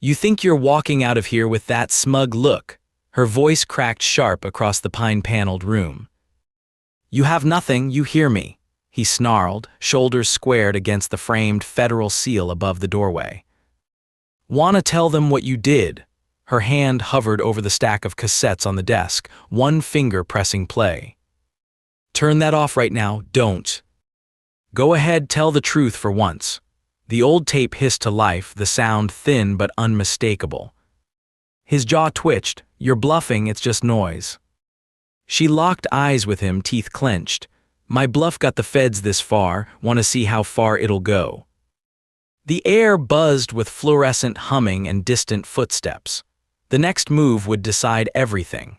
You think you're walking out of here with that smug look? Her voice cracked sharp across the pine-paneled room. You have nothing, you hear me, he snarled, shoulders squared against the framed federal seal above the doorway. Wanna tell them what you did? Her hand hovered over the stack of cassettes on the desk, one finger pressing play. Turn that off right now, don't. Go ahead, tell the truth for once. The old tape hissed to life, the sound thin but unmistakable. His jaw twitched. You're bluffing, it's just noise. She locked eyes with him, teeth clenched. My bluff got the feds this far, wanna see how far it'll go. The air buzzed with fluorescent humming and distant footsteps. The next move would decide everything.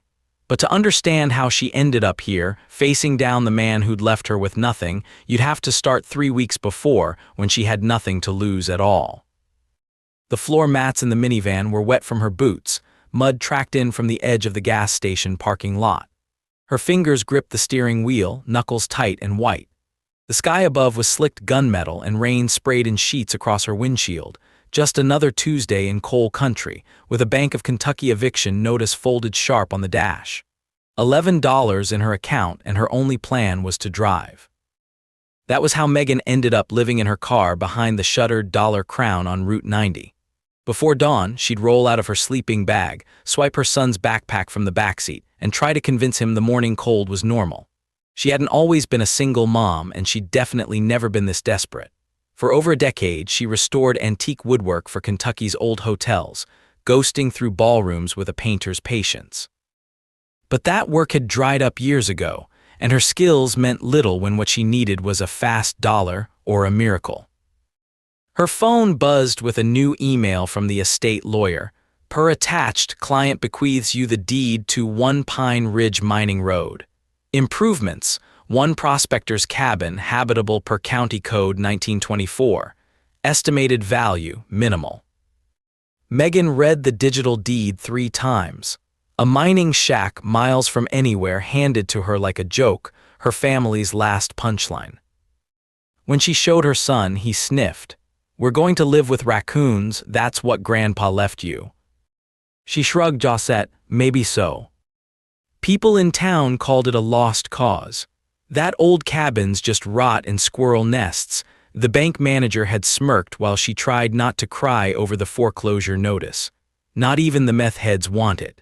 But to understand how she ended up here, facing down the man who'd left her with nothing, you'd have to start 3 weeks before, when she had nothing to lose at all. The floor mats in the minivan were wet from her boots, mud tracked in from the edge of the gas station parking lot. Her fingers gripped the steering wheel, knuckles tight and white. The sky above was slicked gunmetal and rain sprayed in sheets across her windshield. Just another Tuesday in coal country, with a Bank of Kentucky eviction notice folded sharp on the dash. $11 in her account, and her only plan was to drive. That was how Megan ended up living in her car behind the shuttered Dollar Crown on Route 90. Before dawn, she'd roll out of her sleeping bag, swipe her son's backpack from the backseat, and try to convince him the morning cold was normal. She hadn't always been a single mom, and she'd definitely never been this desperate. For over a decade, she restored antique woodwork for Kentucky's old hotels, ghosting through ballrooms with a painter's patience. But that work had dried up years ago, and her skills meant little when what she needed was a fast dollar or a miracle. Her phone buzzed with a new email from the estate lawyer. Per attached, client bequeaths you the deed to 1 Pine Ridge Mining Road. Improvements, 1 prospector's cabin, habitable per County Code 1924. Estimated value, minimal. Megan read the digital deed 3 times. A mining shack miles from anywhere handed to her like a joke, her family's last punchline. When she showed her son, he sniffed. We're going to live with raccoons, that's what Grandpa left you. She shrugged, Josette, maybe so. People in town called it a lost cause. That old cabin's just rot in squirrel nests. The bank manager had smirked while she tried not to cry over the foreclosure notice. Not even the meth heads want it.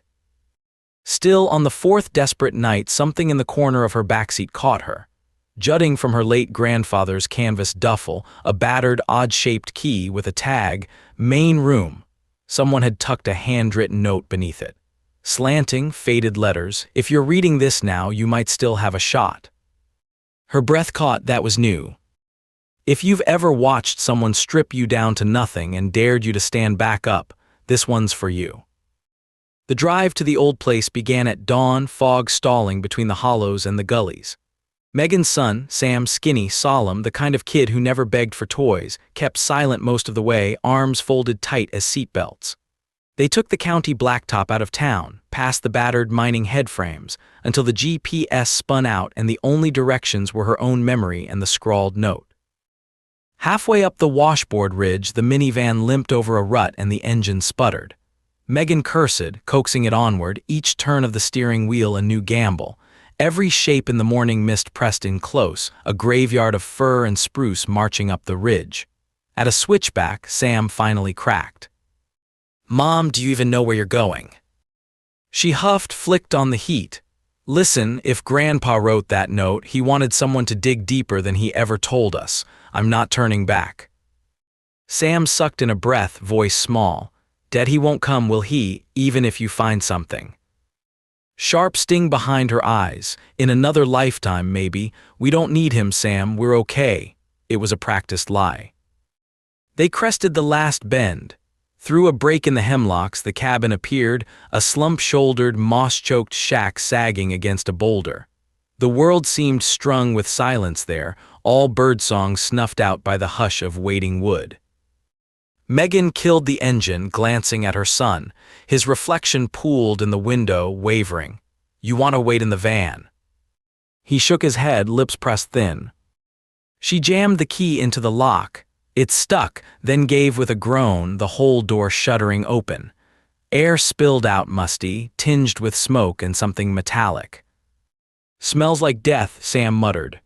Still, on the 4th desperate night, something in the corner of her backseat caught her. Jutting from her late grandfather's canvas duffel, a battered, odd-shaped key with a tag, main room. Someone had tucked a handwritten note beneath it. Slanting, faded letters, if you're reading this now, you might still have a shot. Her breath caught, that was new. If you've ever watched someone strip you down to nothing and dared you to stand back up, this one's for you. The drive to the old place began at dawn, fog stalling between the hollows and the gullies. Megan's son, Sam, skinny, solemn, the kind of kid who never begged for toys, kept silent most of the way, arms folded tight as seatbelts. They took the county blacktop out of town, past the battered mining headframes, until the GPS spun out and the only directions were her own memory and the scrawled note. Halfway up the washboard ridge, the minivan limped over a rut and the engine sputtered. Megan cursed, coaxing it onward, each turn of the steering wheel a new gamble. Every shape in the morning mist pressed in close, a graveyard of fir and spruce marching up the ridge. At a switchback, Sam finally cracked. Mom, do you even know where you're going? She huffed, flicked on the heat. Listen, if Grandpa wrote that note, he wanted someone to dig deeper than he ever told us. I'm not turning back. Sam sucked in a breath, voice small. Dad, he won't come, will he, even if you find something? Sharp sting behind her eyes. In another lifetime, maybe. We don't need him, Sam, we're okay. It was a practiced lie. They crested the last bend. Through a break in the hemlocks, the cabin appeared, a slump-shouldered, moss-choked shack sagging against a boulder. The world seemed strung with silence there, all birdsong snuffed out by the hush of waiting wood. Megan killed the engine, glancing at her son. His reflection pooled in the window, wavering. You want to wait in the van. He shook his head, lips pressed thin. She jammed the key into the lock. It stuck, then gave with a groan, the whole door shuddering open. Air spilled out musty, tinged with smoke and something metallic. "Smells like death," Sam muttered.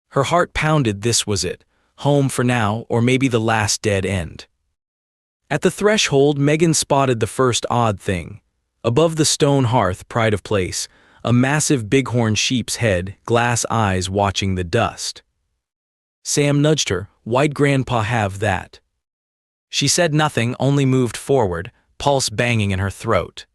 Her heart pounded. This was it. Home for now, or maybe the last dead end. At the threshold, Megan spotted the first odd thing. Above the stone hearth, pride of place, a massive bighorn sheep's head, glass eyes watching the dust. Sam nudged her. "Why'd Grandpa have that?" She said nothing, only moved forward, pulse banging in her throat.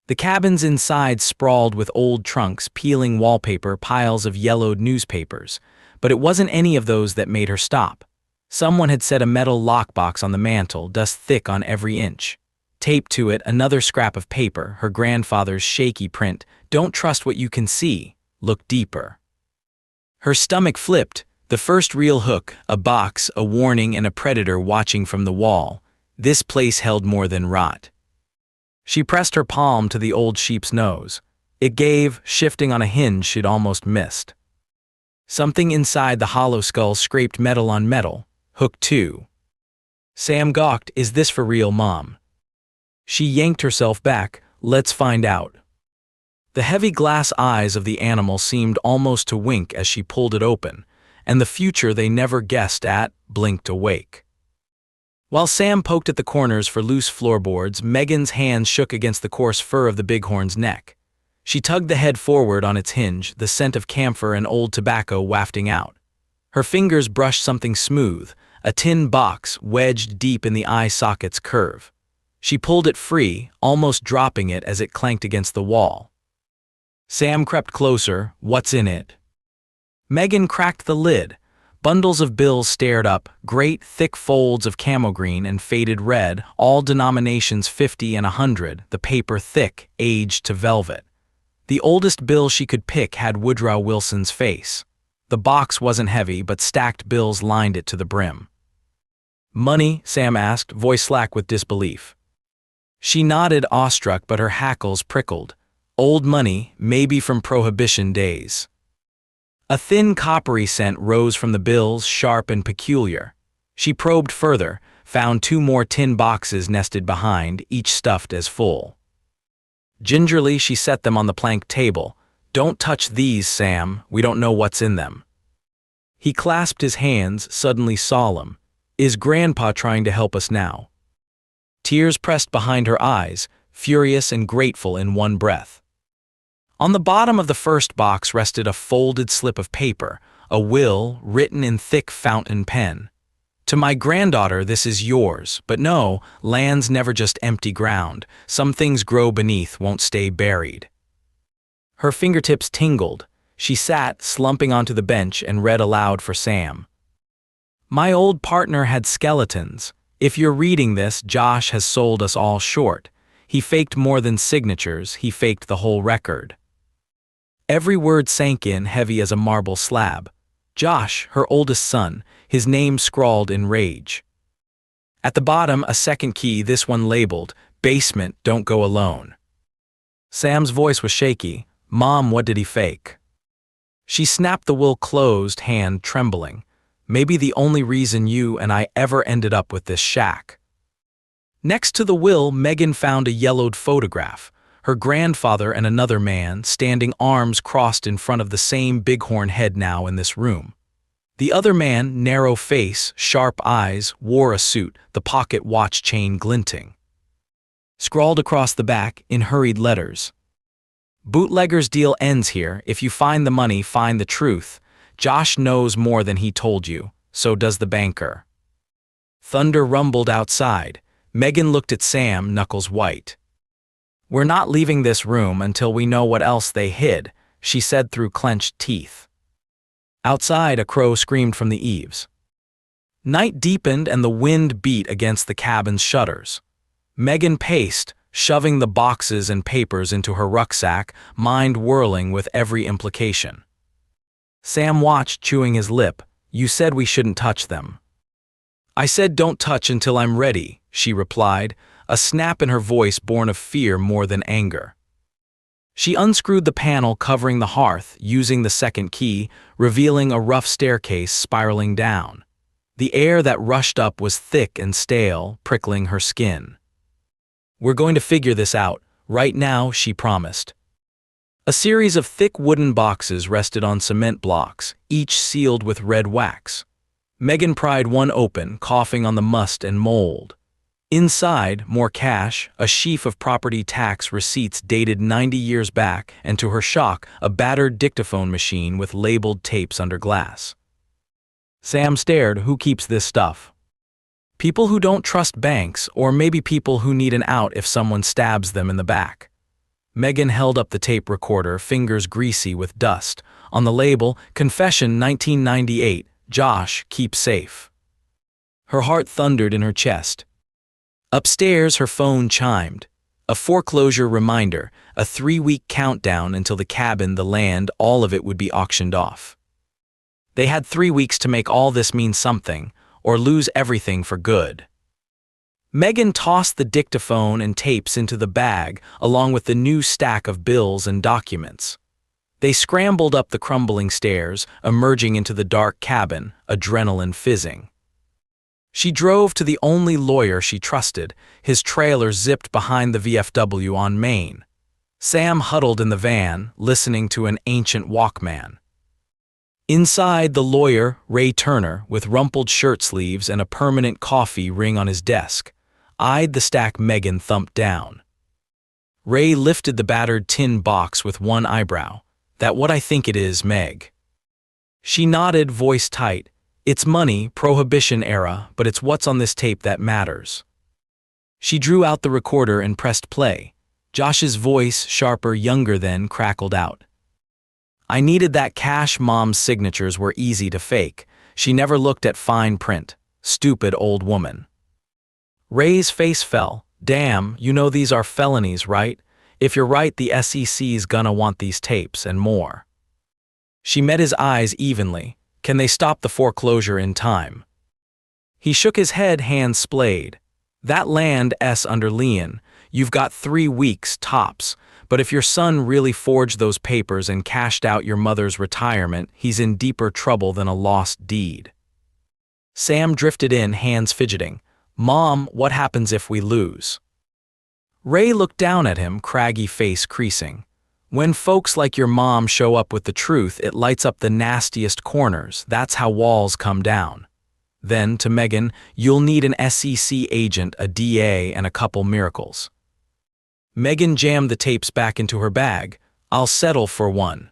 The cabins inside sprawled with old trunks, peeling wallpaper, piles of yellowed newspapers. But it wasn't any of those that made her stop. Someone had set a metal lockbox on the mantel, dust thick on every inch. Taped to it, another scrap of paper, her grandfather's shaky print. "Don't trust what you can see. Look deeper." Her stomach flipped. The first real hook, a box, a warning, and a predator watching from the wall. This place held more than rot. She pressed her palm to the old sheep's nose. It gave, shifting on a hinge she'd almost missed. Something inside the hollow skull scraped metal on metal. Hook 2. Sam gawked. "Is this for real, Mom?" She yanked herself back. "Let's find out." The heavy glass eyes of the animal seemed almost to wink as she pulled it open, and the future they never guessed at blinked awake. While Sam poked at the corners for loose floorboards, Megan's hands shook against the coarse fur of the bighorn's neck. She tugged the head forward on its hinge, the scent of camphor and old tobacco wafting out. Her fingers brushed something smooth, a tin box wedged deep in the eye socket's curve. She pulled it free, almost dropping it as it clanked against the wall. Sam crept closer. "What's in it?" Megan cracked the lid. Bundles of bills stared up, great, thick folds of camo green and faded red, all denominations 50 and 100, the paper thick, aged to velvet. The oldest bill she could pick had Woodrow Wilson's face. The box wasn't heavy, but stacked bills lined it to the brim. "Money?" Sam asked, voice slack with disbelief. She nodded, awestruck, but her hackles prickled. Old money, maybe from Prohibition days. A thin coppery scent rose from the bills, sharp and peculiar. She probed further, found 2 more tin boxes nested behind, each stuffed as full. Gingerly, she set them on the plank table. "Don't touch these, Sam. We don't know what's in them." He clasped his hands, suddenly solemn. "Is Grandpa trying to help us now?" Tears pressed behind her eyes, furious and grateful in one breath. On the bottom of the first box rested a folded slip of paper, a will written in thick fountain pen. "To my granddaughter, this is yours, but no, land's never just empty ground. Some things grow beneath, won't stay buried." Her fingertips tingled. She sat, slumping onto the bench, and read aloud for Sam. "My old partner had skeletons. If you're reading this, Josh has sold us all short. He faked more than signatures, he faked the whole record." Every word sank in, heavy as a marble slab. Josh, her oldest son, his name scrawled in rage. At the bottom, a second key, this one labeled, "Basement, don't go alone." Sam's voice was shaky. "Mom, what did he fake?" She snapped the will closed, hand trembling. "Maybe the only reason you and I ever ended up with this shack." Next to the will, Megan found a yellowed photograph. Her grandfather and another man, standing arms crossed in front of the same bighorn head now in this room. The other man, narrow face, sharp eyes, wore a suit, the pocket watch chain glinting. Scrawled across the back, in hurried letters, "Bootlegger's deal ends here. If you find the money, find the truth. Josh knows more than he told you. So does the banker." Thunder rumbled outside. Megan looked at Sam, knuckles white. "We're not leaving this room until we know what else they hid," she said through clenched teeth. Outside, a crow screamed from the eaves. Night deepened and the wind beat against the cabin's shutters. Megan paced, shoving the boxes and papers into her rucksack, mind whirling with every implication. Sam watched, chewing his lip. "You said we shouldn't touch them." "I said don't touch until I'm ready," she replied, a snap in her voice born of fear more than anger. She unscrewed the panel covering the hearth, using the second key, revealing a rough staircase spiraling down. The air that rushed up was thick and stale, prickling her skin. "We're going to figure this out, right now," she promised. A series of thick wooden boxes rested on cement blocks, each sealed with red wax. Megan pried one open, coughing on the must and mold. Inside, more cash, a sheaf of property tax receipts dated 90 years back, and to her shock, a battered dictaphone machine with labeled tapes under glass. Sam stared. "Who keeps this stuff?" "People who don't trust banks, or maybe people who need an out if someone stabs them in the back." Megan held up the tape recorder, fingers greasy with dust. On the label, "Confession 1998, Josh, keep safe." Her heart thundered in her chest. Upstairs, her phone chimed. A foreclosure reminder, a 3-week countdown until the cabin, the land, all of it would be auctioned off. They had 3 weeks to make all this mean something, or lose everything for good. Megan tossed the dictaphone and tapes into the bag, along with the new stack of bills and documents. They scrambled up the crumbling stairs, emerging into the dark cabin, adrenaline fizzing. She drove to the only lawyer she trusted, his trailer zipped behind the VFW on Main. Sam huddled in the van, listening to an ancient Walkman. Inside, the lawyer, Ray Turner, with rumpled shirt sleeves and a permanent coffee ring on his desk, eyed the stack Megan thumped down. Ray lifted the battered tin box with one eyebrow. "That what I think it is, Meg?" She nodded, voice tight. "It's money, Prohibition era, but it's what's on this tape that matters." She drew out the recorder and pressed play. Josh's voice, sharper, younger than, crackled out. "I needed that cash. Mom's signatures were easy to fake. She never looked at fine print. Stupid old woman." Ray's face fell. "Damn, you know these are felonies, right? If you're right, the SEC's gonna want these tapes and more." She met his eyes evenly. "Can they stop the foreclosure in time?" He shook his head, hands splayed. "That land's under lien. You've got 3 weeks, tops. But if your son really forged those papers and cashed out your mother's retirement, he's in deeper trouble than a lost deed." Sam drifted in, hands fidgeting. "Mom, what happens if we lose?" Ray looked down at him, craggy face creasing. "When folks like your mom show up with the truth, it lights up the nastiest corners. That's how walls come down." Then, to Megan, "You'll need an SEC agent, a DA, and a couple miracles." Megan jammed the tapes back into her bag. "I'll settle for one."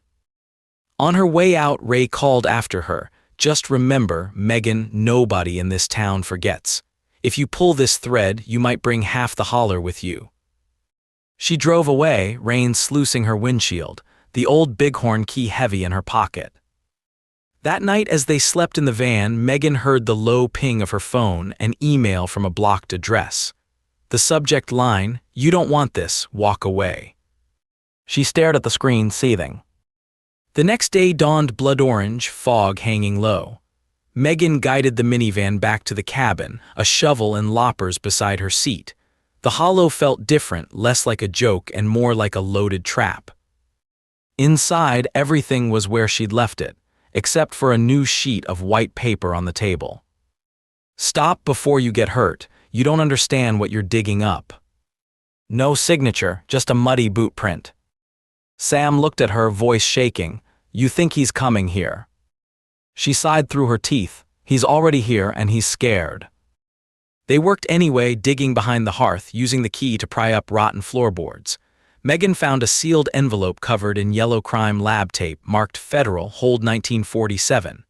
On her way out, Ray called after her. "Just remember, Megan, nobody in this town forgets. If you pull this thread, you might bring half the holler with you." She drove away, rain sluicing her windshield, the old bighorn key heavy in her pocket. That night, as they slept in the van, Megan heard the low ping of her phone, an email from a blocked address. The subject line, "You don't want this, walk away." She stared at the screen, seething. The next day dawned blood orange, fog hanging low. Megan guided the minivan back to the cabin, a shovel and loppers beside her seat. The hollow felt different, less like a joke and more like a loaded trap. Inside, everything was where she'd left it, except for a new sheet of white paper on the table. "Stop before you get hurt. You don't understand what you're digging up." No signature, just a muddy boot print. Sam looked at her, voice shaking. "You think he's coming here?" She sighed through her teeth. "He's already here and he's scared." They worked anyway, digging behind the hearth, using the key to pry up rotten floorboards. Megan found a sealed envelope covered in yellow crime lab tape marked Federal, hold 1947.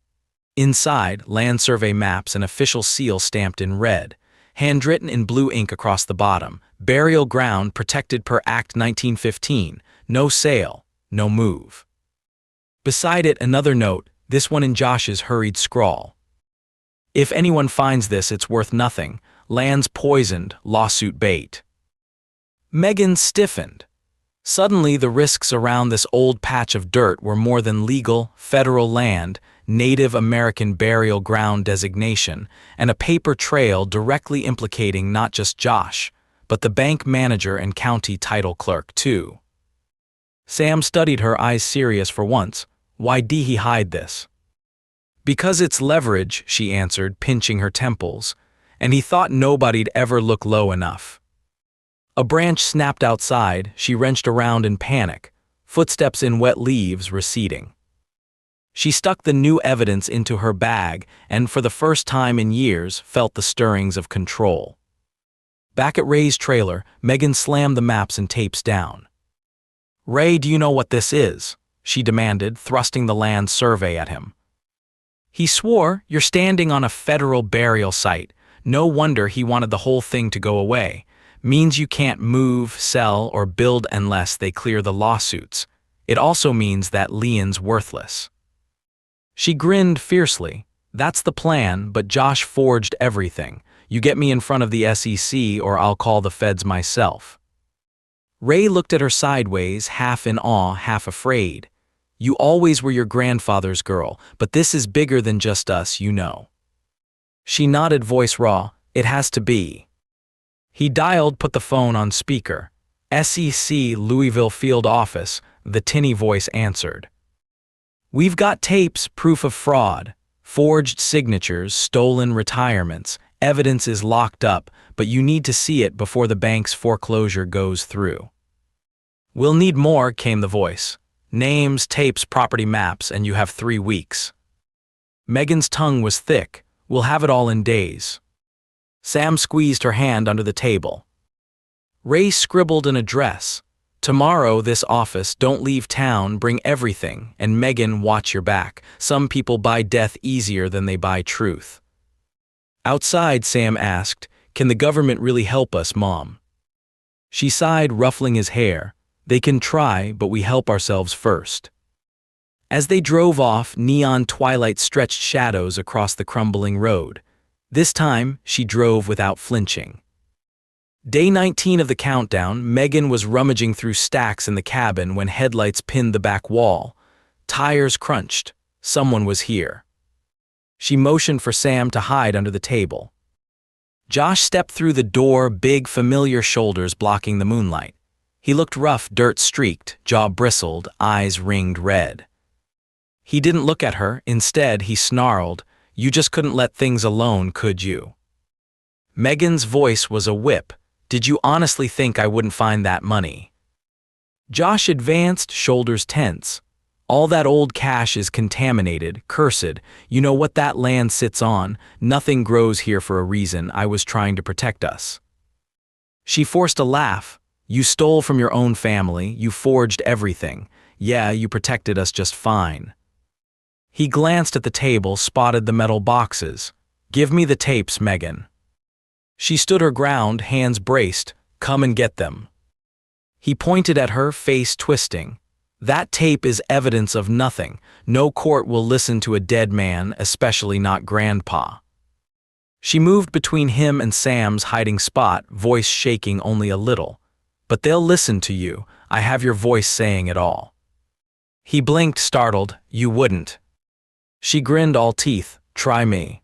Inside, land survey maps, an official seal stamped in red. Handwritten in blue ink across the bottom, "Burial ground protected per Act 1915. No sale, no move." Beside it, another note, this one in Josh's hurried scrawl. "If anyone finds this, it's worth nothing. Land's poisoned, lawsuit bait." Megan stiffened. Suddenly, the risks around this old patch of dirt were more than legal, federal land, Native American burial ground designation, and a paper trail directly implicating not just Josh, but the bank manager and county title clerk, too. Sam studied her, eyes serious for once. "Why did he hide this?" Because it's leverage, she answered, pinching her temples, and he thought nobody'd ever look low enough. A branch snapped outside, she wrenched around in panic, footsteps in wet leaves receding. She stuck the new evidence into her bag and, for the first time in years, felt the stirrings of control. Back at Ray's trailer, Megan slammed the maps and tapes down. "Ray, do you know what this is?" she demanded, thrusting the land survey at him. He swore. "You're standing on a federal burial site. No wonder he wanted the whole thing to go away. Means you can't move, sell, or build unless they clear the lawsuits. It also means that Leon's worthless." She grinned fiercely. "That's the plan, but Josh forged everything. You get me in front of the SEC or I'll call the feds myself." Ray looked at her sideways, half in awe, half afraid. "You always were your grandfather's girl, but this is bigger than just us, you know." She nodded, voice raw. "It has to be." He dialed, put the phone on speaker. "SEC, Louisville Field Office," the tinny voice answered. "We've got tapes, proof of fraud, forged signatures, stolen retirements. Evidence is locked up, but you need to see it before the bank's foreclosure goes through." "We'll need more," came the voice. "Names, tapes, property maps, and you have 3 weeks." Megan's tongue was thick. "We'll have it all in days." Sam squeezed her hand under the table. Ray scribbled an address. "Tomorrow, this office, don't leave town, bring everything, and Megan, watch your back. Some people buy death easier than they buy truth." Outside, Sam asked, "Can the government really help us, Mom?" She sighed, ruffling his hair. "They can try, but we help ourselves first." As they drove off, neon twilight stretched shadows across the crumbling road. This time, she drove without flinching. Day 19 of the countdown, Megan was rummaging through stacks in the cabin when headlights pinned the back wall. Tires crunched. Someone was here. She motioned for Sam to hide under the table. Josh stepped through the door, big, familiar shoulders blocking the moonlight. He looked rough, dirt-streaked, jaw bristled, eyes ringed red. He didn't look at her. Instead, he snarled, "You just couldn't let things alone, could you?" Megan's voice was a whip. "Did you honestly think I wouldn't find that money?" Josh advanced, shoulders tense. "All that old cash is contaminated, cursed. You know what that land sits on? Nothing grows here for a reason. I was trying to protect us." She forced a laugh. "You stole from your own family. You forged everything. Yeah, you protected us just fine." He glanced at the table, spotted the metal boxes. "Give me the tapes, Megan." She stood her ground, hands braced. "Come and get them." He pointed at her, face twisting. "That tape is evidence of nothing. No court will listen to a dead man, especially not Grandpa." She moved between him and Sam's hiding spot, voice shaking only a little. "But they'll listen to you. I have your voice saying it all." He blinked, startled. "You wouldn't." She grinned, all teeth. "Try me."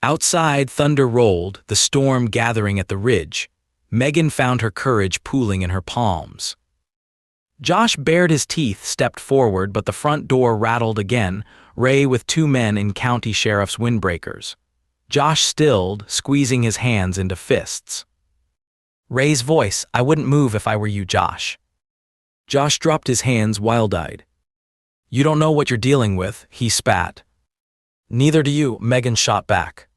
Outside, thunder rolled, the storm gathering at the ridge. Megan found her courage pooling in her palms. Josh bared his teeth, stepped forward, but the front door rattled again, Ray with 2 men in county sheriff's windbreakers. Josh stilled, squeezing his hands into fists. Ray's voice, "I wouldn't move if I were you, Josh." Josh dropped his hands, wild-eyed. "You don't know what you're dealing with," he spat. "Neither do you," Megan shot back.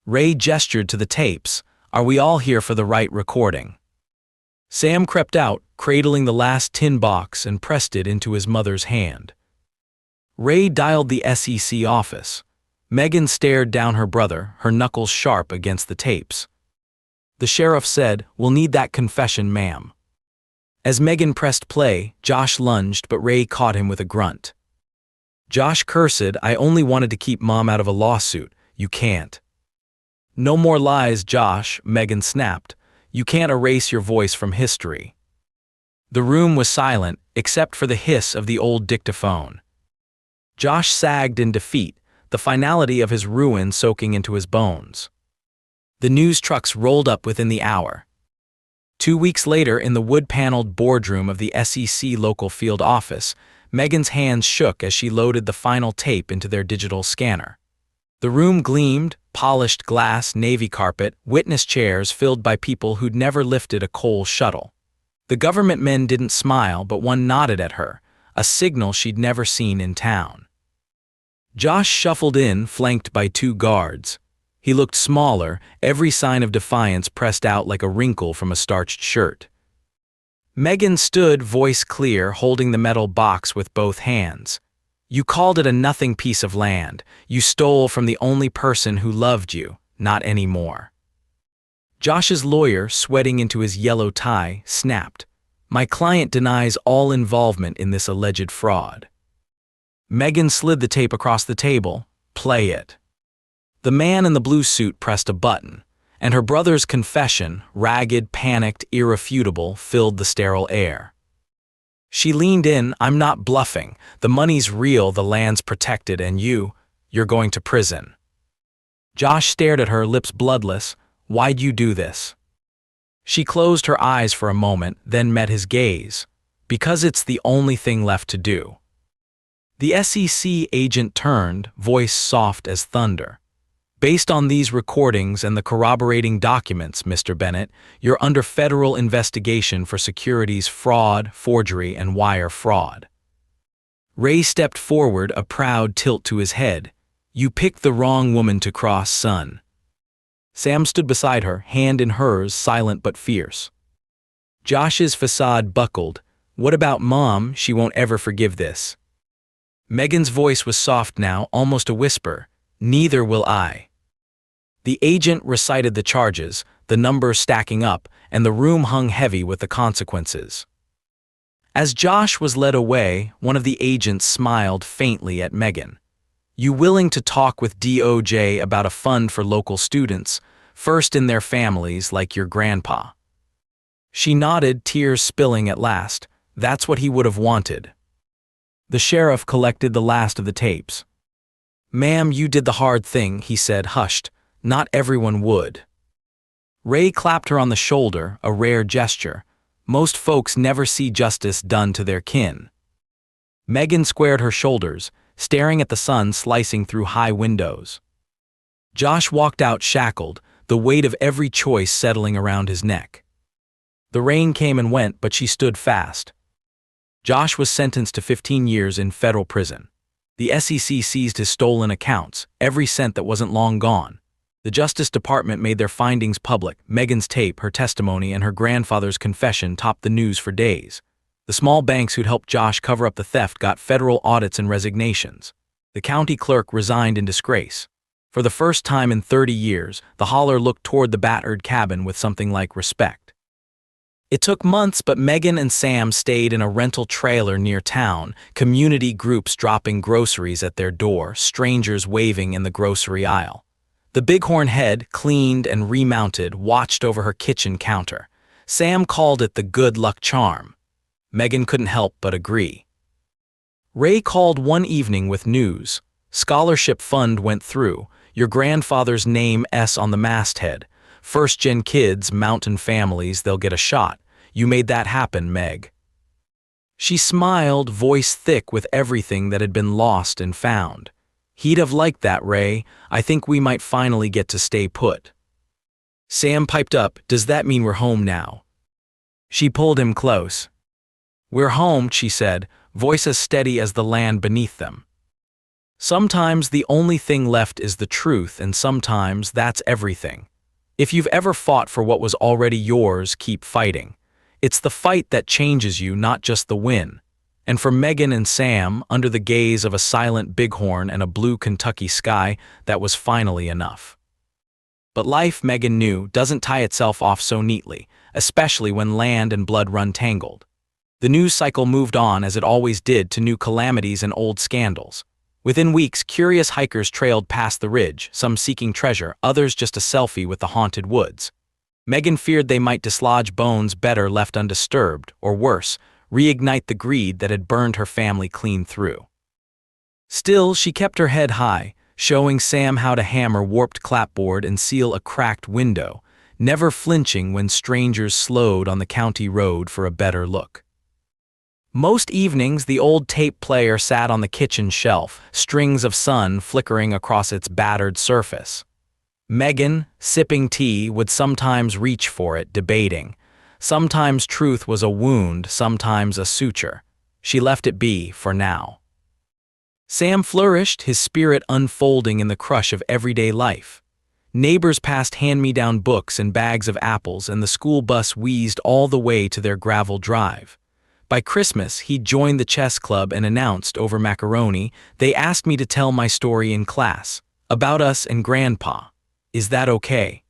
Ray gestured to the tapes. "Are we all here for the right recording?" Sam crept out, cradling the last tin box, and pressed it into his mother's hand. Ray dialed the SEC office. Megan stared down her brother, her knuckles sharp against the tapes. The sheriff said, "We'll need that confession, ma'am." As Megan pressed play, Josh lunged, but Ray caught him with a grunt. Josh cursed, "I only wanted to keep Mom out of a lawsuit. You can't." "No more lies, Josh," Megan snapped. "You can't erase your voice from history." The room was silent, except for the hiss of the old dictaphone. Josh sagged in defeat, the finality of his ruin soaking into his bones. The news trucks rolled up within the hour. 2 weeks later, in the wood-paneled boardroom of the SEC local field office, Megan's hands shook as she loaded the final tape into their digital scanner. The room gleamed, polished glass, navy carpet, witness chairs filled by people who'd never lifted a coal shuttle. The government men didn't smile, but one nodded at her, a signal she'd never seen in town. Josh shuffled in, flanked by 2 guards. He looked smaller, every sign of defiance pressed out like a wrinkle from a starched shirt. Megan stood, voice clear, holding the metal box with both hands. You called it a nothing piece of land. You stole from the only person who loved you, not anymore. Josh's lawyer, sweating into his yellow tie, snapped. My client denies all involvement in this alleged fraud. Megan slid the tape across the table. Play it. The man in the blue suit pressed a button, and her brother's confession, ragged, panicked, irrefutable, filled the sterile air. She leaned in. I'm not bluffing. The money's real, the land's protected, and you're going to prison. Josh stared at her, lips bloodless. Why'd you do this? She closed her eyes for a moment, then met his gaze. Because it's the only thing left to do. The SEC agent turned, voice soft as thunder. Based on these recordings and the corroborating documents, Mr. Bennett, you're under federal investigation for securities fraud, forgery, and wire fraud. Ray stepped forward, a proud tilt to his head. You picked the wrong woman to cross, son. Sam stood beside her, hand in hers, silent but fierce. Josh's facade buckled. What about Mom? She won't ever forgive this. Megan's voice was soft now, almost a whisper. Neither will I. The agent recited the charges, the numbers stacking up, and the room hung heavy with the consequences. As Josh was led away, one of the agents smiled faintly at Megan. You willing to talk with DOJ about a fund for local students, first in their families like your grandpa? She nodded, tears spilling at last. That's what he would have wanted. The sheriff collected the last of the tapes. Ma'am, you did the hard thing, he said, hushed. Not everyone would. Ray clapped her on the shoulder, a rare gesture. Most folks never see justice done to their kin. Megan squared her shoulders, staring at the sun slicing through high windows. Josh walked out shackled, the weight of every choice settling around his neck. The rain came and went, but she stood fast. Josh was sentenced to 15 years in federal prison. The SEC seized his stolen accounts, every cent that wasn't long gone. The Justice Department made their findings public. Megan's tape, her testimony, and her grandfather's confession topped the news for days. The small banks who'd helped Josh cover up the theft got federal audits and resignations. The county clerk resigned in disgrace. For the first time in 30 years, the holler looked toward the battered cabin with something like respect. It took months, but Megan and Sam stayed in a rental trailer near town, community groups dropping groceries at their door, strangers waving in the grocery aisle. The bighorn head, cleaned and remounted, watched over her kitchen counter. Sam called it the good luck charm. Megan couldn't help but agree. Ray called one evening with news. Scholarship fund went through. Your grandfather's name S on the masthead. First-gen kids, mountain families, they'll get a shot. You made that happen, Meg. She smiled, voice thick with everything that had been lost and found. He'd have liked that, Ray. I think we might finally get to stay put. Sam piped up, does that mean we're home now? She pulled him close. We're home, she said, voice as steady as the land beneath them. Sometimes the only thing left is the truth, and sometimes that's everything. If you've ever fought for what was already yours, keep fighting. It's the fight that changes you, not just the win. And for Megan and Sam, under the gaze of a silent bighorn and a blue Kentucky sky, that was finally enough. But life, Megan knew, doesn't tie itself off so neatly, especially when land and blood run tangled. The news cycle moved on as it always did to new calamities and old scandals. Within weeks, curious hikers trailed past the ridge, some seeking treasure, others just a selfie with the haunted woods. Megan feared they might dislodge bones better left undisturbed, or worse, reignite the greed that had burned her family clean through. Still, she kept her head high, showing Sam how to hammer warped clapboard and seal a cracked window, never flinching when strangers slowed on the county road for a better look. Most evenings, the old tape player sat on the kitchen shelf, strings of sun flickering across its battered surface. Megan, sipping tea, would sometimes reach for it, debating. Sometimes truth was a wound, sometimes a suture. She left it be, for now. Sam flourished, his spirit unfolding in the crush of everyday life. Neighbors passed hand-me-down books and bags of apples, and the school bus wheezed all the way to their gravel drive. By Christmas, he'd joined the chess club and announced over macaroni, "They asked me to tell my story in class. About us and Grandpa. Is that okay?"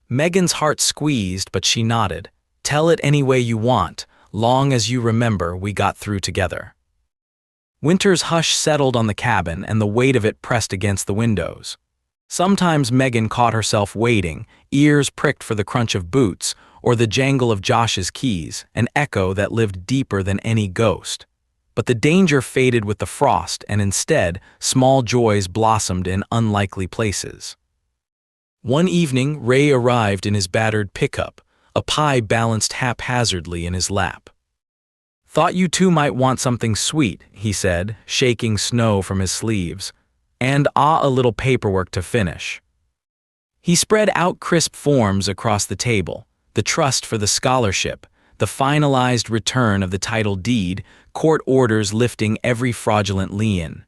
Megan's heart squeezed, but she nodded. "Tell it any way you want, long as you remember we got through together." Winter's hush settled on the cabin, and the weight of it pressed against the windows. Sometimes Megan caught herself waiting, ears pricked for the crunch of boots, or the jangle of Josh's keys, an echo that lived deeper than any ghost. But the danger faded with the frost, and instead, small joys blossomed in unlikely places. One evening, Ray arrived in his battered pickup, a pie balanced haphazardly in his lap. "Thought you two might want something sweet," he said, shaking snow from his sleeves. "And a little paperwork to finish." He spread out crisp forms across the table, the trust for the scholarship, the finalized return of the title deed, court orders lifting every fraudulent lien.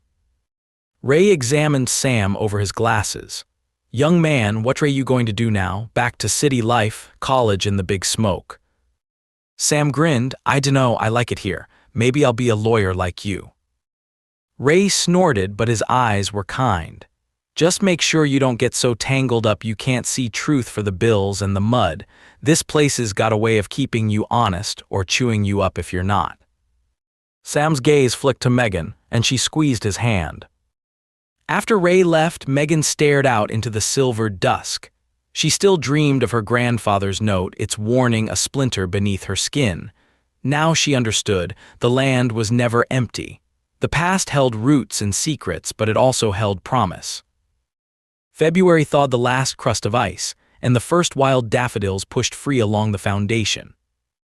Ray examined Sam over his glasses. "Young man, what are you going to do now? Back to city life, college in the big smoke?" Sam grinned. "I dunno, I like it here. Maybe I'll be a lawyer like you." Ray snorted, but his eyes were kind. "Just make sure you don't get so tangled up you can't see truth for the bills and the mud. This place's got a way of keeping you honest or chewing you up if you're not." Sam's gaze flicked to Megan, and she squeezed his hand. After Ray left, Megan stared out into the silvered dusk. She still dreamed of her grandfather's note, its warning a splinter beneath her skin. Now she understood, the land was never empty. The past held roots and secrets, but it also held promise. February thawed the last crust of ice, and the first wild daffodils pushed free along the foundation.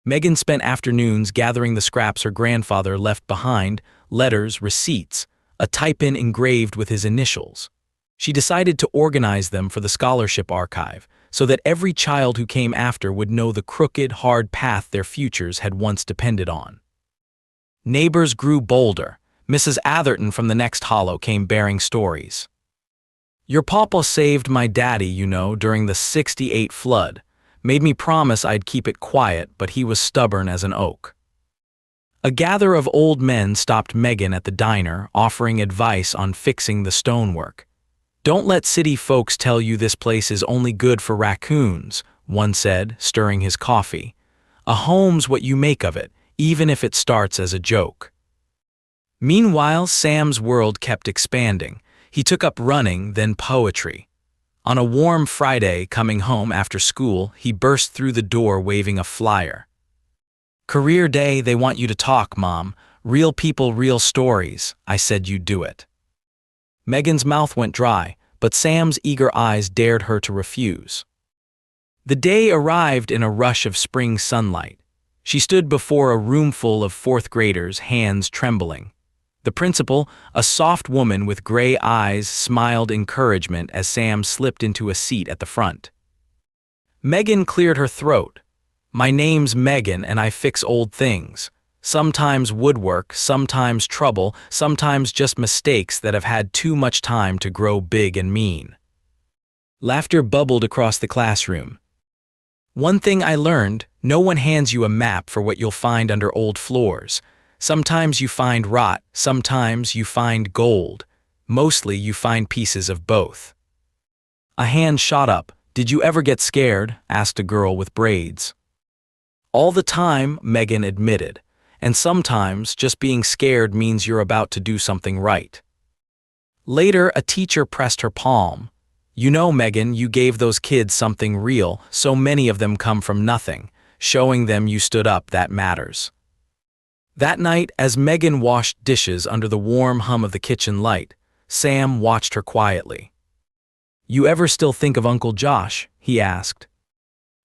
Megan spent afternoons gathering the scraps her grandfather left behind, letters, receipts, a type-in engraved with his initials. She decided to organize them for the scholarship archive, so that every child who came after would know the crooked, hard path their futures had once depended on. Neighbors grew bolder. Mrs. Atherton from the next hollow came bearing stories. "Your papa saved my daddy, you know, during the '68 flood. Made me promise I'd keep it quiet, but he was stubborn as an oak." A gather of old men stopped Megan at the diner, offering advice on fixing the stonework. "Don't let city folks tell you this place is only good for raccoons," one said, stirring his coffee. "A home's what you make of it, even if it starts as a joke." Meanwhile, Sam's world kept expanding. He took up running, then poetry. On a warm Friday, coming home after school, he burst through the door waving a flyer. "Career day, they want you to talk, Mom. Real people, real stories. I said you'd do it." Megan's mouth went dry, but Sam's eager eyes dared her to refuse. The day arrived in a rush of spring sunlight. She stood before a roomful of fourth graders, hands trembling. The principal, a soft woman with gray eyes, smiled encouragement as Sam slipped into a seat at the front. Megan cleared her throat. "My name's Megan, and I fix old things. Sometimes woodwork, sometimes trouble, sometimes just mistakes that have had too much time to grow big and mean." Laughter bubbled across the classroom. "One thing I learned, no one hands you a map for what you'll find under old floors. Sometimes you find rot, sometimes you find gold. Mostly you find pieces of both." A hand shot up. "Did you ever get scared?" asked a girl with braids. "All the time," Megan admitted. "And sometimes just being scared means you're about to do something right." Later, a teacher pressed her palm. "You know, Megan, you gave those kids something real. So many of them come from nothing. Showing them you stood up, that matters." That night, as Megan washed dishes under the warm hum of the kitchen light, Sam watched her quietly. "You ever still think of Uncle Josh?" he asked.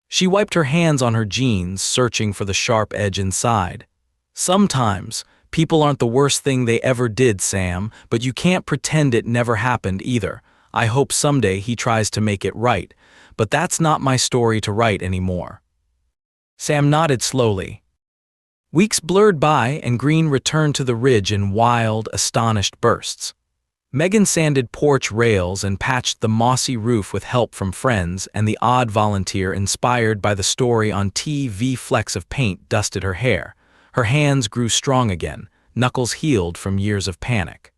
She wiped her hands on her jeans, searching for the sharp edge inside. Sometimes, people aren't the worst thing they ever did, Sam, but you can't pretend it never happened either. I hope someday he tries to make it right, but that's not my story to write anymore. Sam nodded slowly. Weeks blurred by, and Green returned to the ridge in wild, astonished bursts. Megan sanded porch rails and patched the mossy roof with help from friends, and the odd volunteer inspired by the story on TV. Flecks of paint dusted her hair. Her hands grew strong again, knuckles healed from years of panic.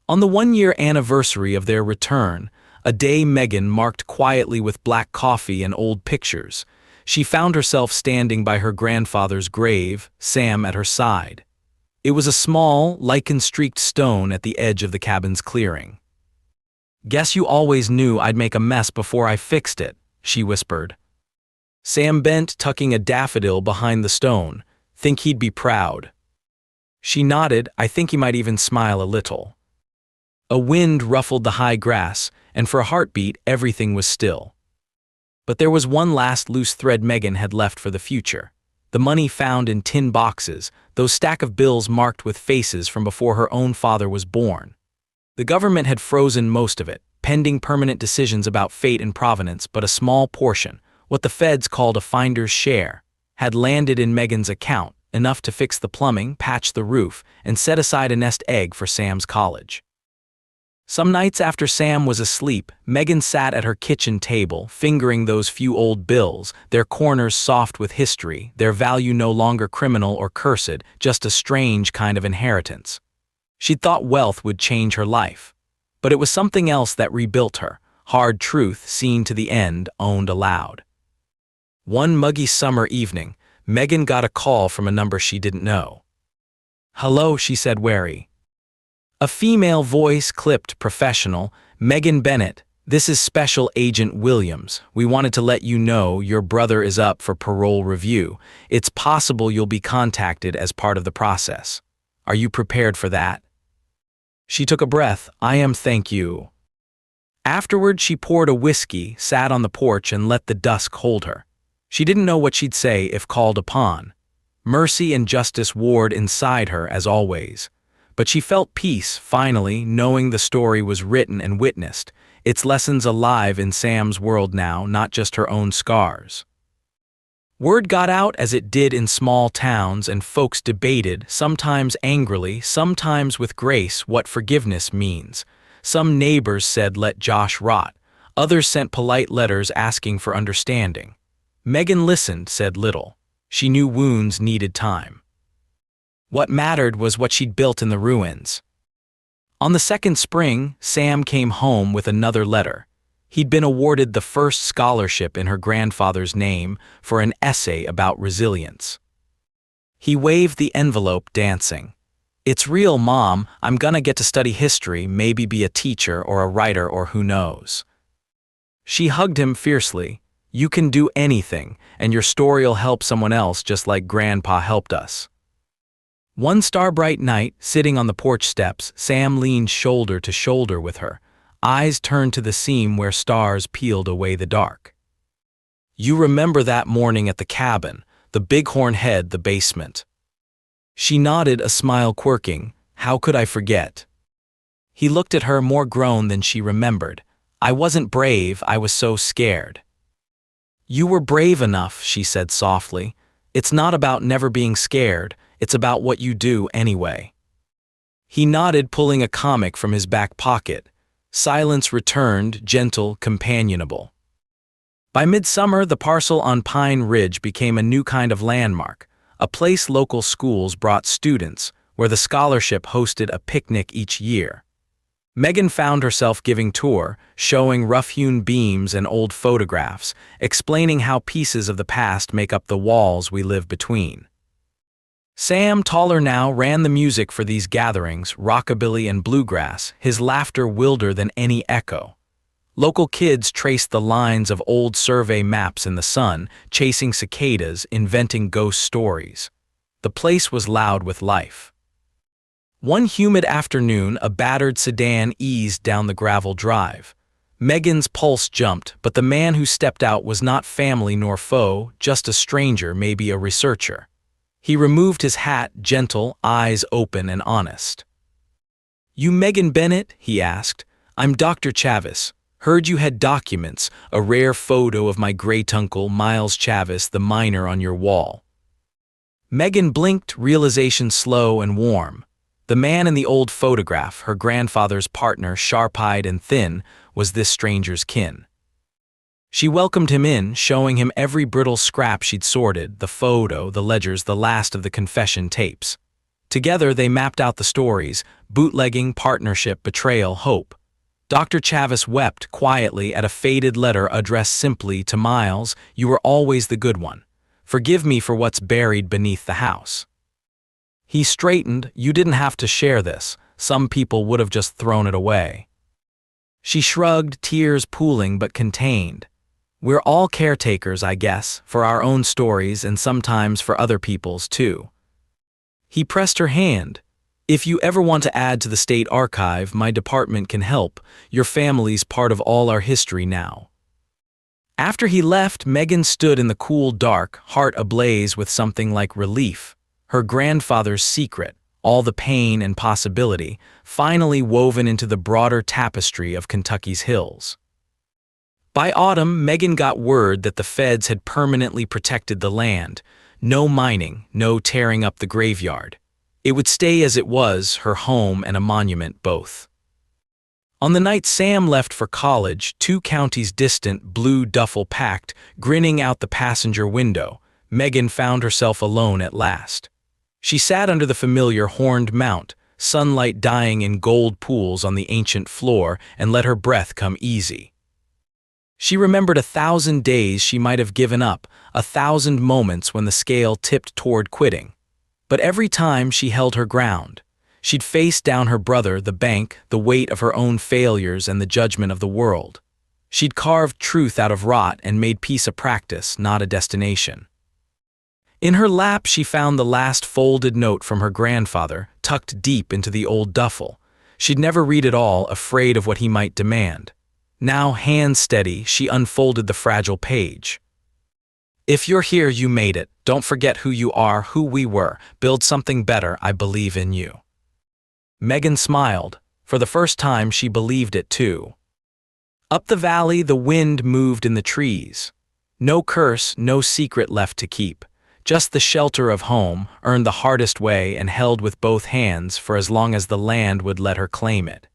On the one-year anniversary of their return, a day Megan marked quietly with black coffee and old pictures, she found herself standing by her grandfather's grave, Sam at her side. It was a small, lichen-streaked stone at the edge of the cabin's clearing. "Guess you always knew I'd make a mess before I fixed it," she whispered. Sam bent, tucking a daffodil behind the stone. "Think he'd be proud." She nodded. "I think he might even smile a little." A wind ruffled the high grass, and for a heartbeat everything was still. But there was one last loose thread Megan had left for the future. The money found in tin boxes, those stack of bills marked with faces from before her own father was born. The government had frozen most of it, pending permanent decisions about fate and provenance, but a small portion, what the feds called a finder's share, had landed in Megan's account, enough to fix the plumbing, patch the roof, and set aside a nest egg for Sam's college. Some nights after Sam was asleep, Megan sat at her kitchen table, fingering those few old bills, their corners soft with history, their value no longer criminal or cursed, just a strange kind of inheritance. She'd thought wealth would change her life. But it was something else that rebuilt her, hard truth seen to the end, owned aloud. One muggy summer evening, Megan got a call from a number she didn't know. "Hello," she said, wary. A female voice clipped, professional. "Megan Bennett, this is Special Agent Williams. We wanted to let you know your brother is up for parole review. It's possible you'll be contacted as part of the process. Are you prepared for that?" She took a breath. "I am, thank you." Afterward, she poured a whiskey, sat on the porch, and let the dusk hold her. She didn't know what she'd say if called upon. Mercy and justice warred inside her, as always. But she felt peace, finally, knowing the story was written and witnessed, its lessons alive in Sam's world now, not just her own scars. Word got out as it did in small towns, and folks debated, sometimes angrily, sometimes with grace, what forgiveness means. Some neighbors said let Josh rot. Others sent polite letters asking for understanding. Megan listened, said little. She knew wounds needed time. What mattered was what she'd built in the ruins. On the second spring, Sam came home with another letter. He'd been awarded the first scholarship in her grandfather's name for an essay about resilience. He waved the envelope, dancing. "It's real, Mom. I'm gonna get to study history, maybe be a teacher or a writer or who knows." She hugged him fiercely. "You can do anything, and your story'll help someone else just like Grandpa helped us." One star-bright night, sitting on the porch steps, Sam leaned shoulder to shoulder with her, eyes turned to the seam where stars peeled away the dark. "You remember that morning at the cabin, the bighorn head, the basement?" She nodded, a smile quirking. "How could I forget?" He looked at her, more grown than she remembered. "I wasn't brave, I was so scared." "You were brave enough," she said softly. "It's not about never being scared. It's about what you do anyway." He nodded, pulling a comic from his back pocket. Silence returned, gentle, companionable. By midsummer, the parcel on Pine Ridge became a new kind of landmark, a place local schools brought students, where the scholarship hosted a picnic each year. Megan found herself giving tour, showing rough-hewn beams and old photographs, explaining how pieces of the past make up the walls we live between. Sam, taller now, ran the music for these gatherings, rockabilly and bluegrass, his laughter wilder than any echo. Local kids traced the lines of old survey maps in the sun, chasing cicadas, inventing ghost stories. The place was loud with life. One humid afternoon, a battered sedan eased down the gravel drive. Megan's pulse jumped, but the man who stepped out was not family nor foe, just a stranger, maybe a researcher. He removed his hat, gentle, eyes open and honest. "You Megan Bennett?" he asked. "I'm Dr. Chavis. Heard you had documents, a rare photo of my great-uncle Miles Chavis, the miner, on your wall." Megan blinked, realization slow and warm. The man in the old photograph, her grandfather's partner, sharp-eyed and thin, was this stranger's kin. She welcomed him in, showing him every brittle scrap she'd sorted, the photo, the ledgers, the last of the confession tapes. Together they mapped out the stories: bootlegging, partnership, betrayal, hope. Dr. Chavis wept quietly at a faded letter addressed simply to Miles. "You were always the good one. Forgive me for what's buried beneath the house." He straightened. "You didn't have to share this. Some people would have just thrown it away." She shrugged, tears pooling but contained. "We're all caretakers, I guess, for our own stories and sometimes for other people's too." He pressed her hand. "If you ever want to add to the state archive, my department can help. Your family's part of all our history now." After he left, Megan stood in the cool dark, heart ablaze with something like relief. Her grandfather's secret, all the pain and possibility, finally woven into the broader tapestry of Kentucky's hills. By autumn, Megan got word that the feds had permanently protected the land. No mining, no tearing up the graveyard. It would stay as it was, her home and a monument both. On the night Sam left for college, 2 counties distant, blue duffel packed, grinning out the passenger window, Megan found herself alone at last. She sat under the familiar horned mount, sunlight dying in gold pools on the ancient floor, and let her breath come easy. She remembered 1,000 days she might have given up, 1,000 moments when the scale tipped toward quitting. But every time she held her ground. She'd faced down her brother, the bank, the weight of her own failures and the judgment of the world. She'd carved truth out of rot and made peace a practice, not a destination. In her lap she found the last folded note from her grandfather, tucked deep into the old duffel. She'd never read it all, afraid of what he might demand. Now, hands steady, she unfolded the fragile page. "If you're here, you made it. Don't forget who you are, who we were. Build something better. I believe in you." Megan smiled. For the first time, she believed it too. Up the valley, the wind moved in the trees. No curse, no secret left to keep. Just the shelter of home, earned the hardest way and held with both hands for as long as the land would let her claim it.